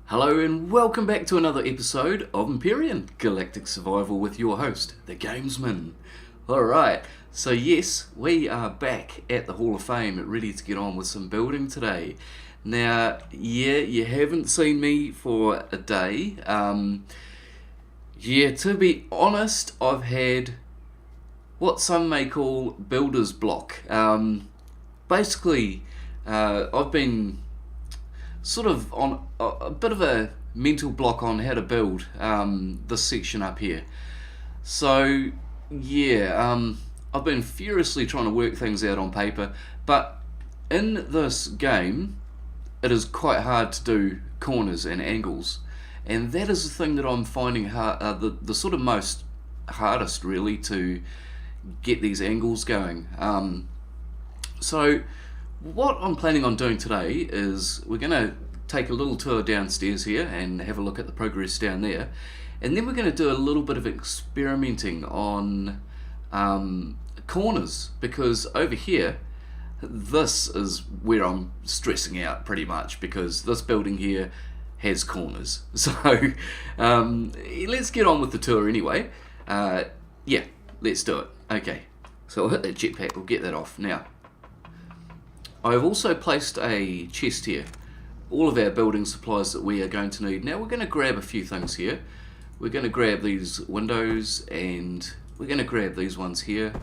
Hello and welcome back to another episode of Empyrion-Galactic Survival with your host, the Gamesman. Alright, so yes, we are back at the Hall of Fame, ready to get on with some building today. Now, yeah, you haven't seen me for a day. To be honest, I've had what some may call builder's block. Basically, I've been sort of on a bit of a mental block on how to build this section up here. So yeah, I've been furiously trying to work things out on paper, but in this game it is quite hard to do corners and angles, and that is the thing that I'm finding hard, the sort of most hardest really, to get these angles going. So what I'm planning on doing today is we're going to take a little tour downstairs here and have a look at the progress down there, and then we're going to do a little bit of experimenting on corners, because over here this is where I'm stressing out pretty much, because this building here has corners. So let's get on with the tour anyway. Yeah, let's do it. Okay, so I'll hit that jetpack, we'll get that off now. I've also placed a chest here, all of our building supplies that we are going to need. Now we're going to grab a few things here. We're going to grab these windows, and we're going to grab these ones here,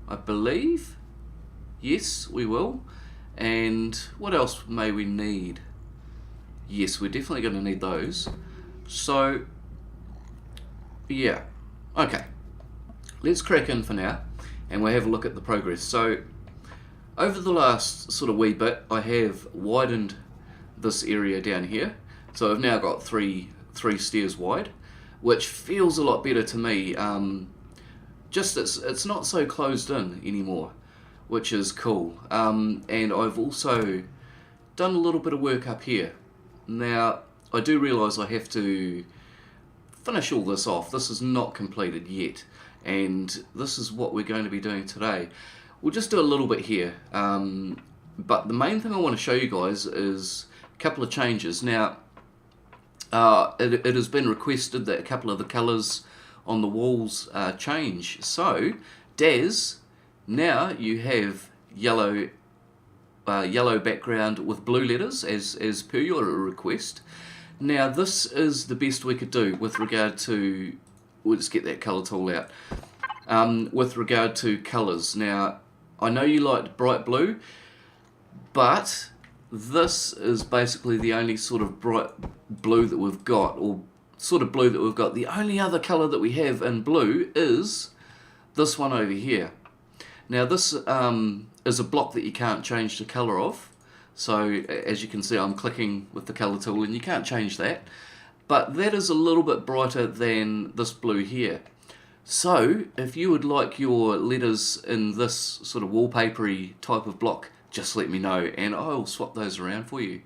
I believe. Yes, we will. And what else may we need? Yes, we're definitely going to need those. So yeah, okay, let's crack in for now and we'll have a look at the progress. So over the last sort of wee bit, I have widened this area down here. So I've now got three stairs wide, which feels a lot better to me. Just it's not so closed in anymore, which is cool. And I've also done a little bit of work up here. Now I do realise I have to finish all this off. This is not completed yet, and this is what we're going to be doing today. We'll just do a little bit here, but the main thing I want to show you guys is a couple of changes. Now, it has been requested that a couple of the colours on the walls change. So, Daz, now you have yellow background with blue letters as per your request. Now, this is the best we could do with regard to. We'll just get that colour tool out. With regard to colours. Now, I know you liked bright blue, but this is basically the only sort of bright blue that we've got, or sort of blue that we've got. The only other colour that we have in blue is this one over here. Now this is a block that you can't change the colour of. So as you can see, I'm clicking with the colour tool and you can't change that. But that is a little bit brighter than this blue here. So if you would like your letters in this sort of wallpapery type of block, just let me know and I'll swap those around for you.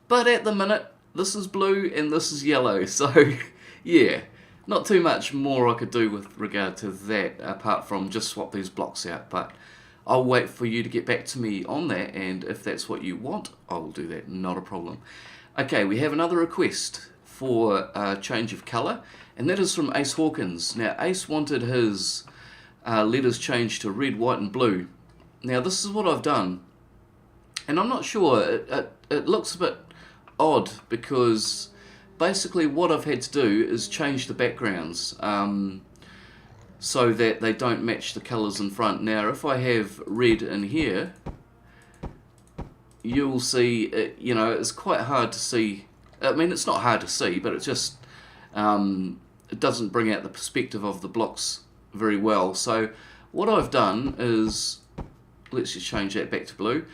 But at the minute, this is blue and this is yellow, so yeah, not too much more I could do with regard to that apart from just swap these blocks out. But I'll wait for you to get back to me on that, and if that's what you want, I will do that, not a problem. Okay, we have another request for a change of colour, and that is from Ace Hawkins. Now Ace wanted his letters changed to red, white and blue. Now this is what I've done, and I'm not sure, it looks a bit odd, because basically what I've had to do is change the backgrounds so that they don't match the colours in front. Now if I have red in here, you'll see it, you know, it's quite hard to see. I mean, it's not hard to see, but it just it doesn't bring out the perspective of the blocks very well. So what I've done is, let's just change that back to blue.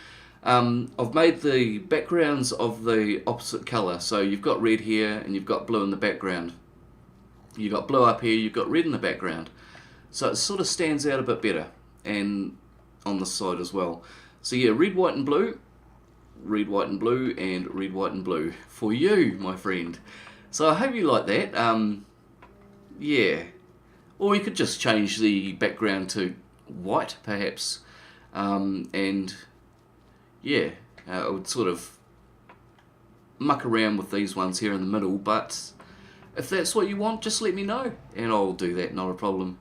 I've made the backgrounds of the opposite colour. So you've got red here and you've got blue in the background. You've got blue up here, you've got red in the background. So it sort of stands out a bit better, and on this side as well. So yeah, red, white and blue, red, white and blue, and red, white and blue for you, my friend. So I hope you like that. Yeah, or you could just change the background to white perhaps, and yeah, it would sort of muck around with these ones here in the middle, but if that's what you want, just let me know and I'll do that, not a problem.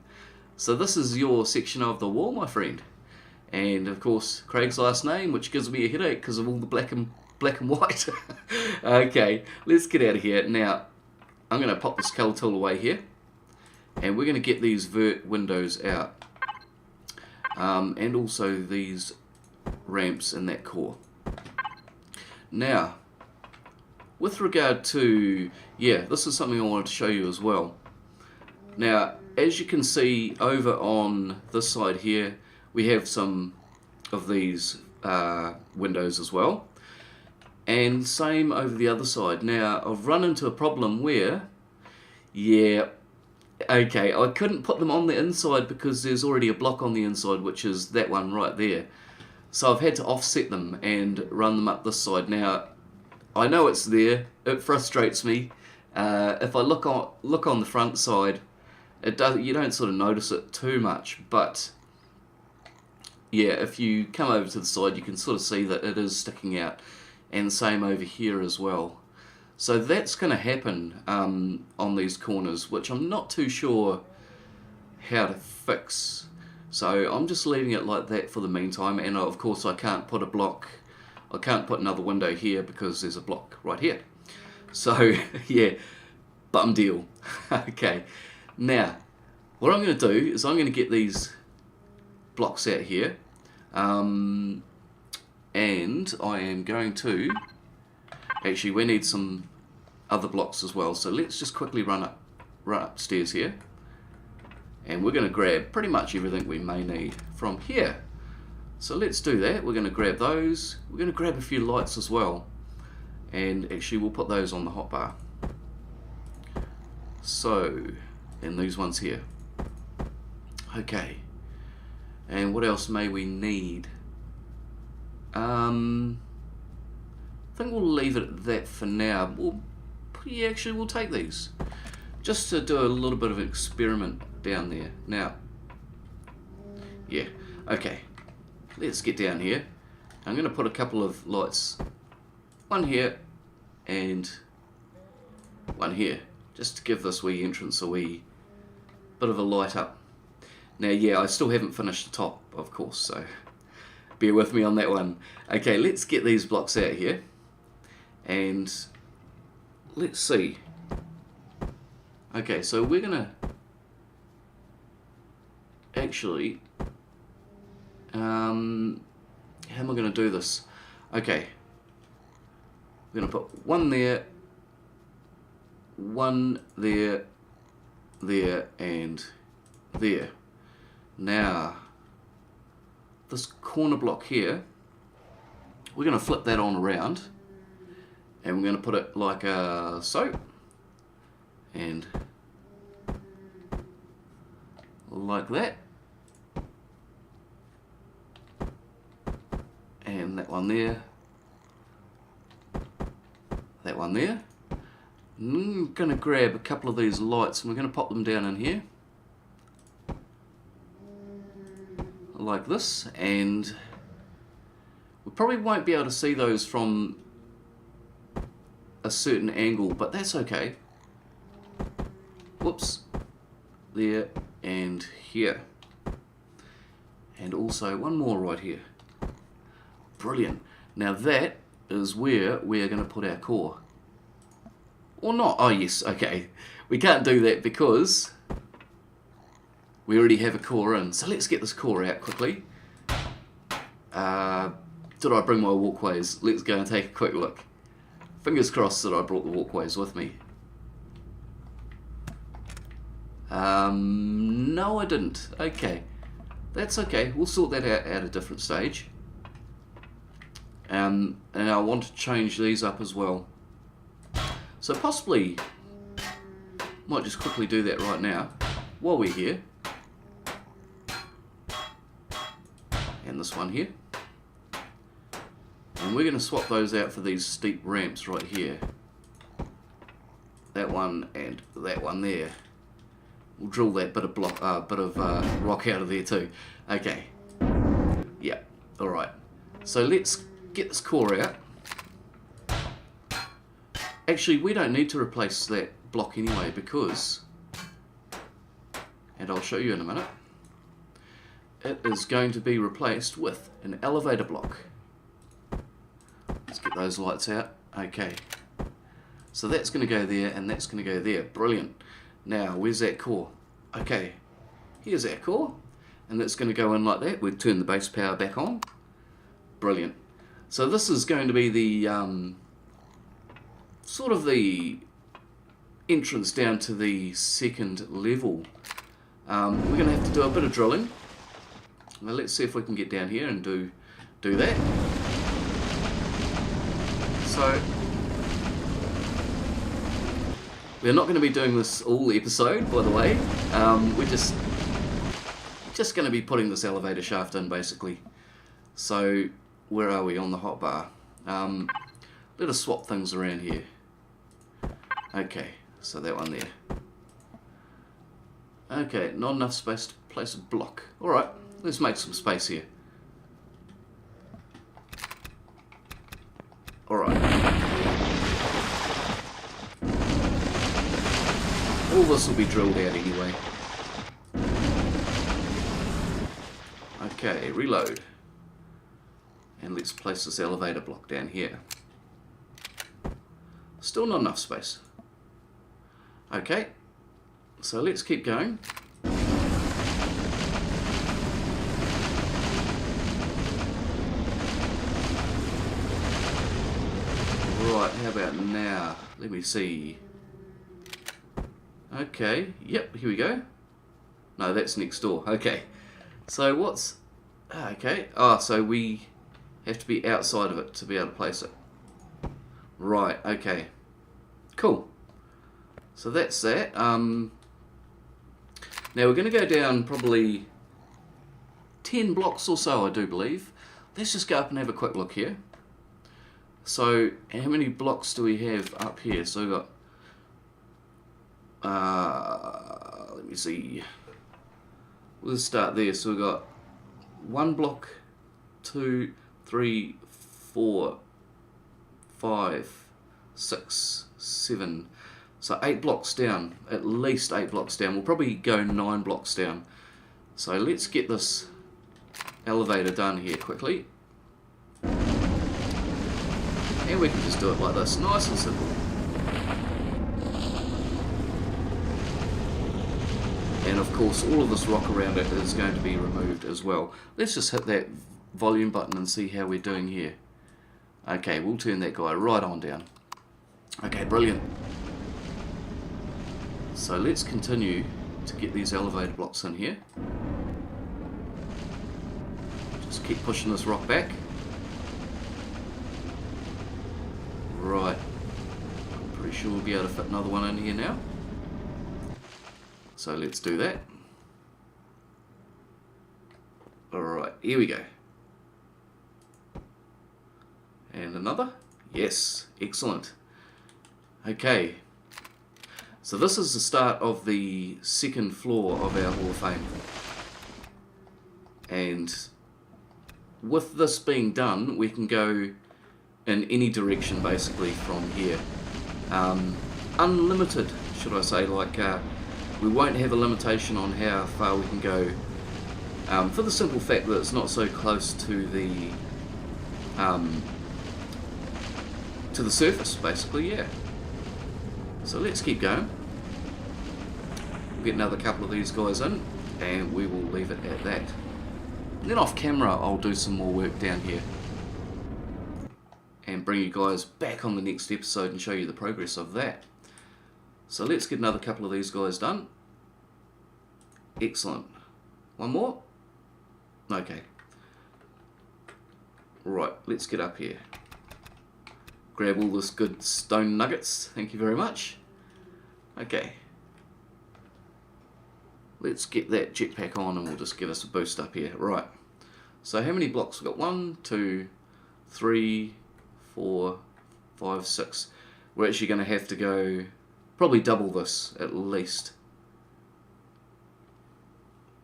So this is your section of the wall, my friend, and of course Craig's last name, which gives me a headache because of all the black and white. Okay, let's get out of here. Now I'm going to pop the scale tool away here, and we're going to get these vert windows out, and also these ramps in that core. Now, with regard to, this is something I wanted to show you as well. Now, as you can see over on this side here, we have some of these windows as well. And same over the other side. Now, I've run into a problem where, okay, I couldn't put them on the inside because there's already a block on the inside, which is that one right there. So I've had to offset them and run them up this side. Now, I know it's there. It frustrates me. If I look on the front side, you don't sort of notice it too much. But yeah, if you come over to the side, you can sort of see that it is sticking out. And same over here as well. So that's going to happen on these corners, which I'm not too sure how to fix. So I'm just leaving it like that for the meantime, and of course I can't put a block, I can't put another window here because there's a block right here. So yeah, bum deal. Okay, now what I'm going to do is I'm going to get these blocks out here, and I am going to, actually we need some other blocks as well, so let's just quickly run upstairs here. And we're going to grab pretty much everything we may need from here. So let's do that. We're going to grab those. We're going to grab a few lights as well. And actually we'll put those on the hotbar. So, and these ones here. Okay. And what else may we need? I think we'll leave it at that for now. Actually we'll take these. Just to do a little bit of an experiment down there. Now, okay, let's get down here. I'm going to put a couple of lights, one here and one here, just to give this wee entrance a wee bit of a light up. Now, I still haven't finished the top, of course, so bear with me on that one. Okay, let's get these blocks out here, and let's see. Okay, so we're going to actually, how am I going to do this? Okay, we're going to put one there, there, and there. Now, this corner block here, we're going to flip that on around, and we're going to put it like so, and like that, and that one there, that one there. I'm going to grab a couple of these lights and we're going to pop them down in here like this, and we probably won't be able to see those from a certain angle, but that's okay. Whoops, there and here, and also one more right here. Brilliant. Now that is where we're going to put our core. Or not. Oh yes, okay. We can't do that because we already have a core in. So let's get this core out quickly. Did I bring my walkways? Let's go and take a quick look. Fingers crossed that I brought the walkways with me. No I didn't. Okay. That's okay. We'll sort that out at a different stage. And I want to change these up as well. So possibly, might just quickly do that right now, while we're here. And this one here. And we're going to swap those out for these steep ramps right here. That one and that one there. We'll drill that bit of rock out of there too. Okay. Yeah. All right. So let's get this core out. Actually, we don't need to replace that block anyway because, and I'll show you in a minute, it is going to be replaced with an elevator block. Let's get those lights out. Okay. So that's going to go there and that's going to go there. Brilliant. Now, where's that core? Okay. Here's our core. And that's going to go in like that. We'll turn the base power back on. Brilliant. So this is going to be the sort of the entrance down to the second level. We're going to have to do a bit of drilling. Now let's see if we can get down here and do that. So we're not going to be doing this all episode, by the way. We're just going to be putting this elevator shaft in, basically. So where are we on the hotbar? Let us swap things around here. Okay, so that one there. Okay, not enough space to place a block. Alright, let's make some space here. Alright. All this will be drilled out anyway. Okay, reload. And let's place this elevator block down here. Still not enough space. Okay, so let's keep going. Right, how about now? Let me see. Okay, yep, here we go. No, that's next door. Okay, so what's... Okay, so we have to be outside of it to be able to place it. Right, okay. Cool. So that's that. Now we're going to go down probably 10 blocks or so, I do believe. Let's just go up and have a quick look here. So, how many blocks do we have up here? So we've got... let me see. We'll start there. So we've got 1 block, 2, 3, 4, 5, 6, 7. So 8 blocks down, at least 8 blocks down. We'll probably go 9 blocks down. So let's get this elevator done here quickly. And we can just do it like this, nice and simple. And of course all of this rock around it is going to be removed as well. Let's just hit that volume button and see how we're doing here. Okay, we'll turn that guy right on down. Okay, brilliant. So let's continue to get these elevator blocks in here. Just keep pushing this rock back. Right. I'm pretty sure we'll be able to fit another one in here now. So let's do that. Alright, here we go. And another. Yes, excellent. Okay. So this is the start of the second floor of our Hall of Fame. And with this being done, we can go in any direction basically from here. Unlimited, should I say, like we won't have a limitation on how far we can go, for the simple fact that it's not so close to the surface, basically, yeah. So let's keep going. We'll get another couple of these guys in and we will leave it at that. And then off camera I'll do some more work down here and bring you guys back on the next episode and show you the progress of that. So let's get another couple of these guys done. Excellent. One more? Okay. Right, let's get up here. Grab all this good stone nuggets. Thank you very much. Okay. Let's get that jetpack on and we'll just give us a boost up here. Right. So how many blocks? We've got 1, 2, 3, 4, 5, 6. We're actually going to have to go probably double this at least.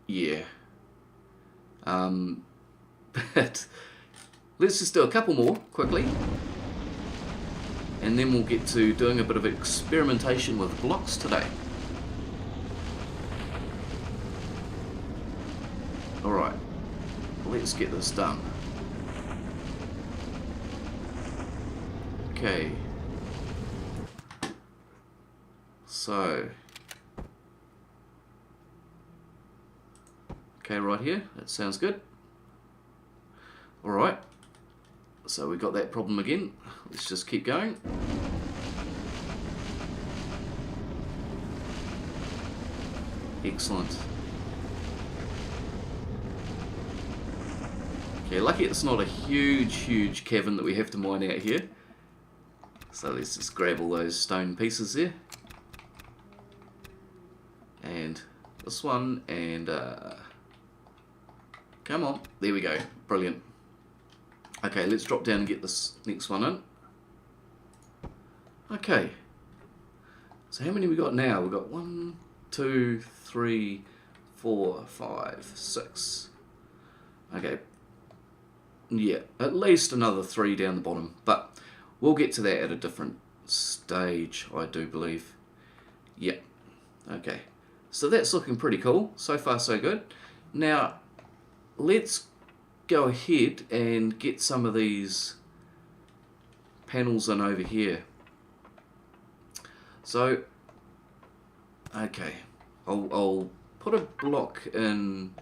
Yeah. But let's just do a couple more quickly. and then we'll get to doing a bit of experimentation with blocks today. Alright, let's get this done. Okay. So. Okay, right here, that sounds good. Alright, so we got that problem again. Let's just keep going. Excellent. Okay, lucky it's not a huge cavern that we have to mine out here. So let's just grab all those stone pieces there. And this one, and come on, there we go, brilliant. Okay, let's drop down and get this next one in. Okay, so how many we got now? We've got 1, 2, 3, 4, 5, 6. Okay, yeah, at least another 3 down the bottom, but we'll get to that at a different stage, I do believe. Yeah, okay, so that's looking pretty cool. So far so good. Now, let's go ahead and get some of these panels in over here. So, okay, I'll put a block in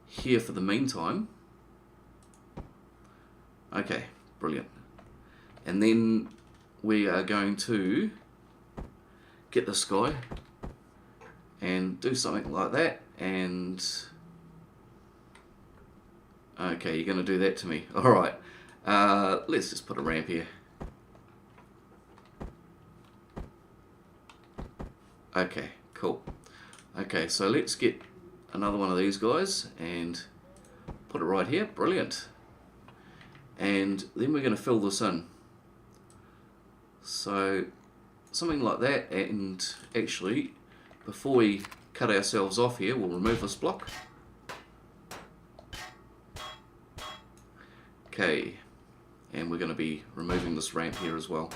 here for the meantime. Okay, brilliant. And then we are going to get this guy and do something like that, and okay, you're going to do that to me. Alright, let's just put a ramp here. Okay, cool. Okay, so let's get another one of these guys and put it right here. Brilliant. And then we're going to fill this in. So, something like that, and actually, before we cut ourselves off here, we'll remove this block. Okay, and we're going to be removing this ramp here as well.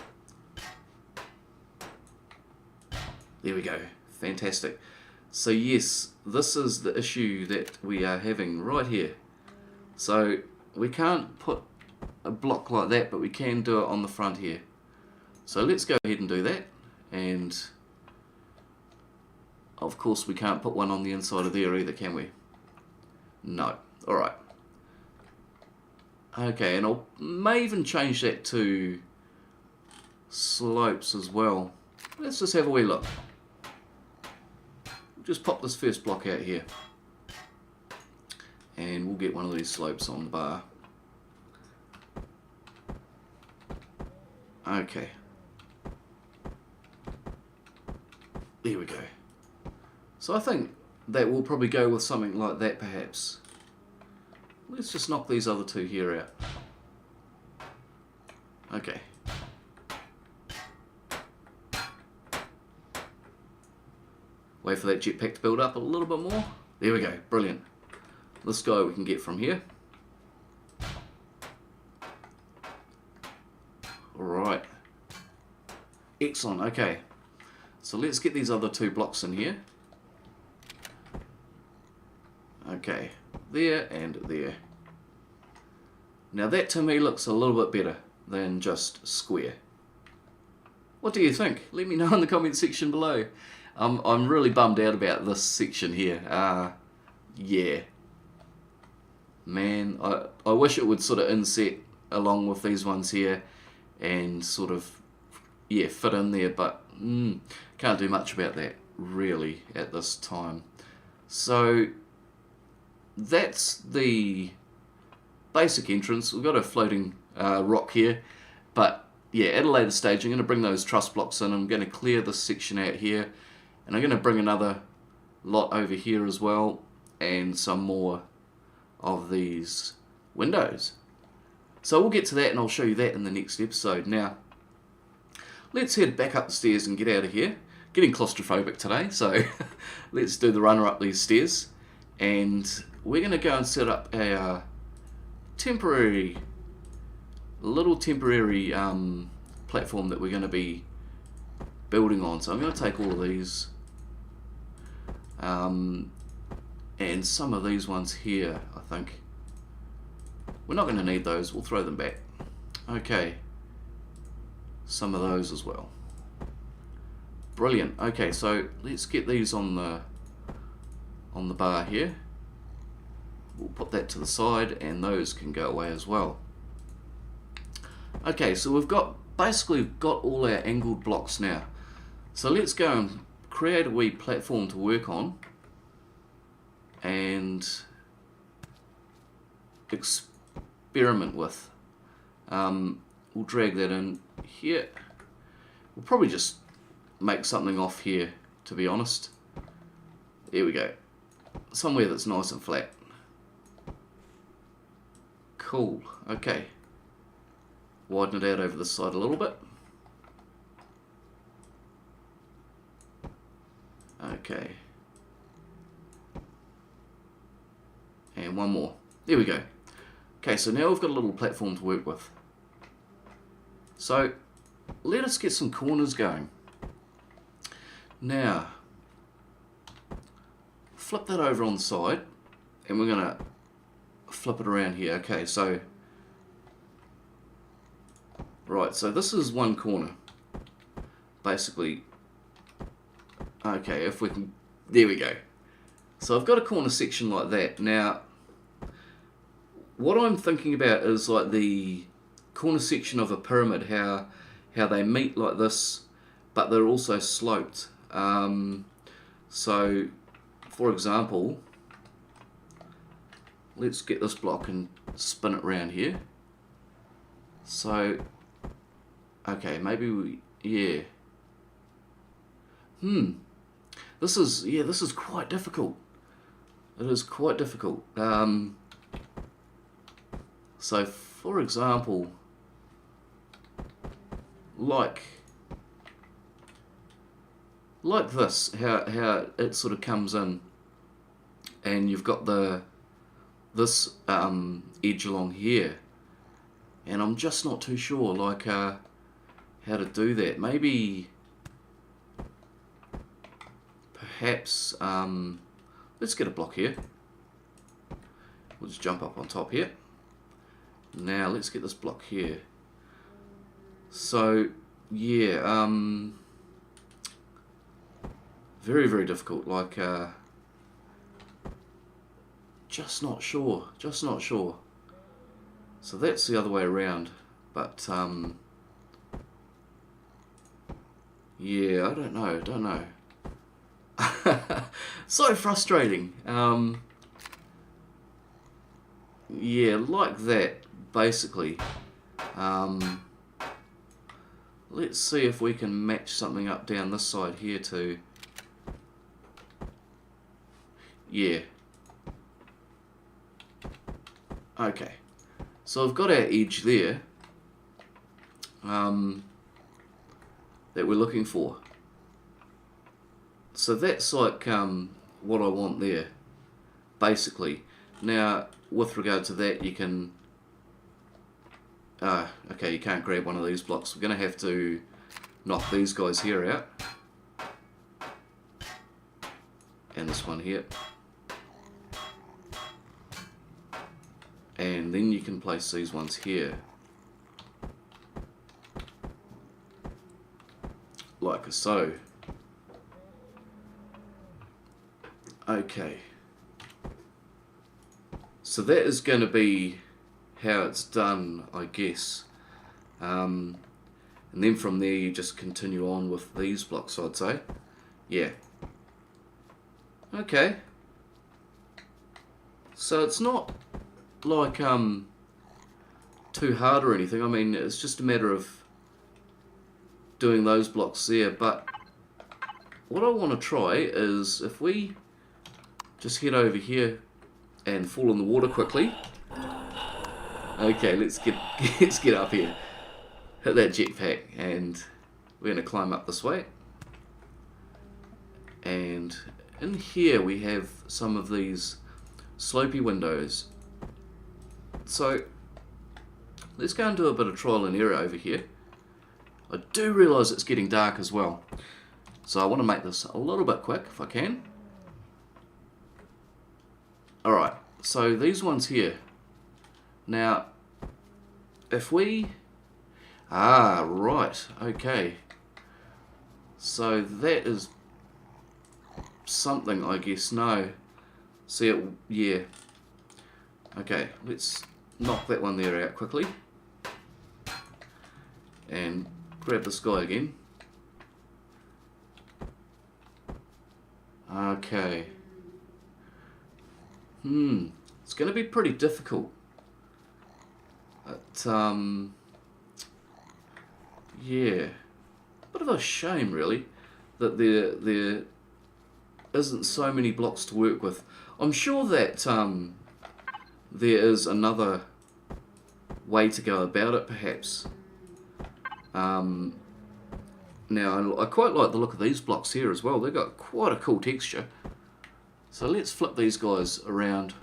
There we go, fantastic. So yes, this is the issue that we are having right here. So we can't put a block like that, but we can do it on the front here. So let's go ahead and do that, and of course we can't put one on the inside of there either, can we? No. Alright. Okay, and I may even change that to slopes as well. Let's just have a wee look. We'll just pop this first block out here, and we'll get one of these slopes on the bar. Okay. There we go. So I think that will probably go with something like that perhaps. Let's just knock these other two here out. Okay. Wait for that jetpack to build up a little bit more. There we go, brilliant. This guy we can get from here. Alright. Excellent, okay. So let's get these other two blocks in here. Okay, there and there. Now that to me looks a little bit better than just square. What do you think? Let me know in the comment section below. I'm really bummed out about this section here. Yeah. Man, I wish it would sort of inset along with these ones here and sort of, yeah, fit in there, but can't do much about that really at this time. So that's the basic entrance. We've got a floating rock here, but yeah, at a later stage I'm going to bring those truss blocks in. I'm going to clear this section out here, and I'm going to bring another lot over here as well, and some more of these windows. So we'll get to that, and I'll show you that in the next episode. Now, let's head back up the stairs and get out of here. Getting claustrophobic today, so let's do the runner up these stairs, and we're going to go and set up a little temporary platform that we're going to be building on. So I'm going to take all of these and some of these ones here. I think we're not going to need those, we'll throw them back. Okay, some of those as well. Brilliant. Okay, so let's get these on the bar here. We'll put that to the side, and those can go away as well. Okay, so we've basically got all our angled blocks now. So let's go and create a wee platform to work on and experiment with. We'll drag that in here. We'll probably just make something off here, to be honest. There we go. Somewhere that's nice and flat. Cool. Okay. Widen it out over the side a little bit. Okay. And one more. There we go. Okay, so now we've got a little platform to work with. So let us get some corners going. Now, flip that over on the side, and we're going to flip it around here. Okay, so, right, so this is one corner, basically. Okay, if we can, there we go. So I've got a corner section like that. Now, what I'm thinking about is like the corner section of a pyramid, how they meet like this, but they're also sloped. So, for example, let's get this block and spin it around here. So, okay, maybe yeah. This is quite difficult. It is quite difficult. So, for example, like this, how it sort of comes in, and you've got this edge along here, and I'm just not too sure like how to do that. Maybe perhaps let's get a block here. We'll just jump up on top here. Now let's get this block here. So yeah, very, very difficult, like just not sure. So that's the other way around, but yeah, I don't know. So frustrating. Yeah, like that, basically. Let's see if we can match something up down this side here too. Yeah. Okay. So I've got our edge there that we're looking for. So that's like what I want there, basically. Now, with regard to that, you can... okay, you can't grab one of these blocks. We're going to have to knock these guys here out. And this one here. And then you can place these ones here. Like so. Okay. So that is going to be how it's done, I guess. And then from there you just continue on with these blocks, I'd say. Yeah. Okay. So it's not like too hard or anything. I mean, it's just a matter of doing those blocks there. But what I want to try is if we just head over here and fall in the water quickly. Okay, let's get up here. Hit that jetpack, and we're going to climb up this way. And in here we have some of these slopey windows. So let's go and do a bit of trial and error over here. I do realise it's getting dark as well. So I want to make this a little bit quick if I can. Alright, so these ones here. Now, if we... Ah, right, okay. So that is something, I guess. No. See it, yeah. Okay, let's knock that one there out quickly. And grab this guy again. Okay. It's going to be pretty difficult. But, yeah. Bit of a shame, really, that there isn't so many blocks to work with. I'm sure that there is another way to go about it, perhaps. Now, I quite like the look of these blocks here as well. They've got quite a cool texture. So let's flip these guys around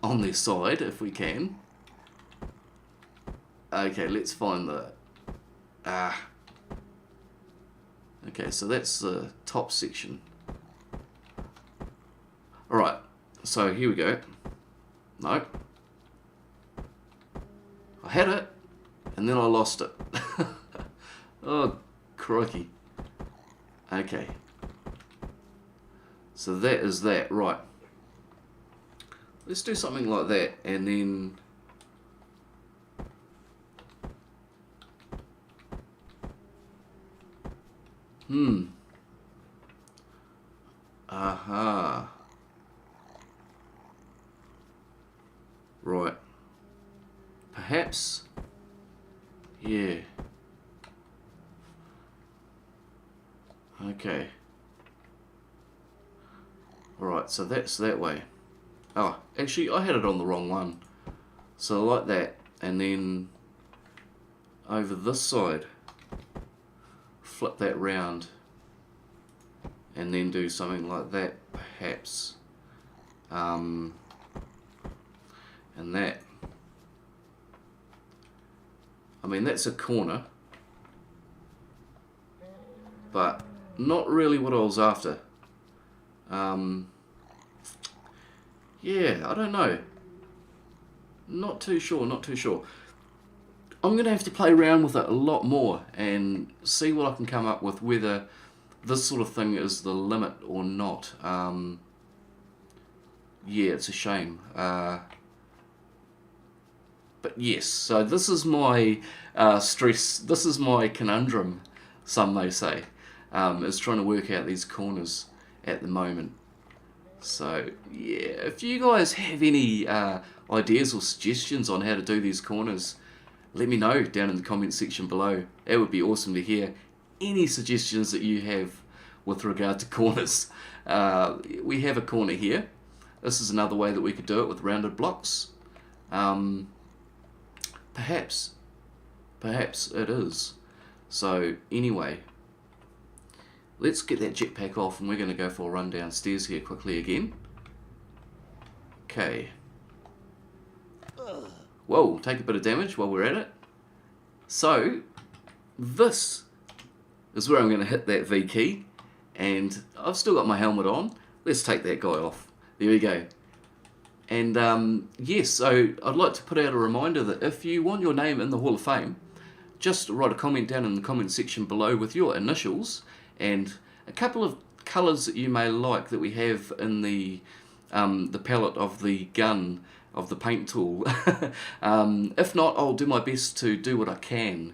on their side if we can. Okay, let's find the... Okay, so that's the top section. Alright, so here we go. No. I had it, and then I lost it. Oh, crikey. Okay. So that is that, right. Let's do something like that, and then... Aha. Right. Perhaps. Yeah. Okay. Alright, so that's that way. Oh, actually I had it on the wrong one. So like that, and then over this side, flip that round, and then do something like that, perhaps. And that. I mean, that's a corner, but not really what I was after. Yeah, I don't know. Not too sure, not too sure. I'm going to have to play around with it a lot more and see what I can come up with, whether this sort of thing is the limit or not. Yeah, it's a shame. But yes, so this is my stress, this is my conundrum, some may say, is trying to work out these corners at the moment. So yeah, if you guys have any ideas or suggestions on how to do these corners, let me know down in the comment section below. It would be awesome to hear any suggestions that you have with regard to corners. We have a corner here. This is another way that we could do it with rounded blocks. Perhaps it is. So anyway, let's get that jetpack off, and we're going to go for a run downstairs here quickly again. Okay. Whoa, take a bit of damage while we're at it. So, this is where I'm going to hit that V key, and I've still got my helmet on. Let's take that guy off. There we go. And yes, so I'd like to put out a reminder that if you want your name in the Hall of Fame, just write a comment down in the comment section below with your initials and a couple of colours that you may like that we have in the palette of the gun, of the paint tool. If not, I'll do my best to do what I can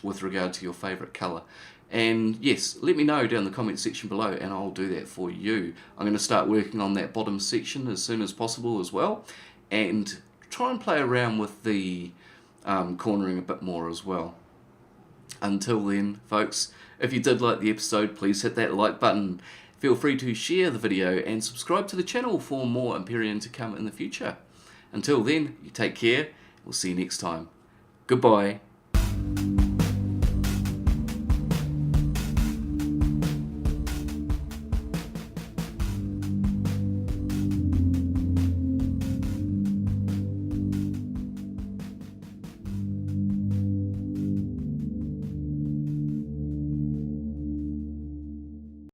with regard to your favourite colour. And yes, let me know down in the comment section below and I'll do that for you. I'm going to start working on that bottom section as soon as possible as well, and try and play around with the cornering a bit more as well. Until then, folks, if you did like the episode, please hit that like button. Feel free to share the video and subscribe to the channel for more Empyrion to come in the future. Until then, you take care. We'll see you next time. Goodbye.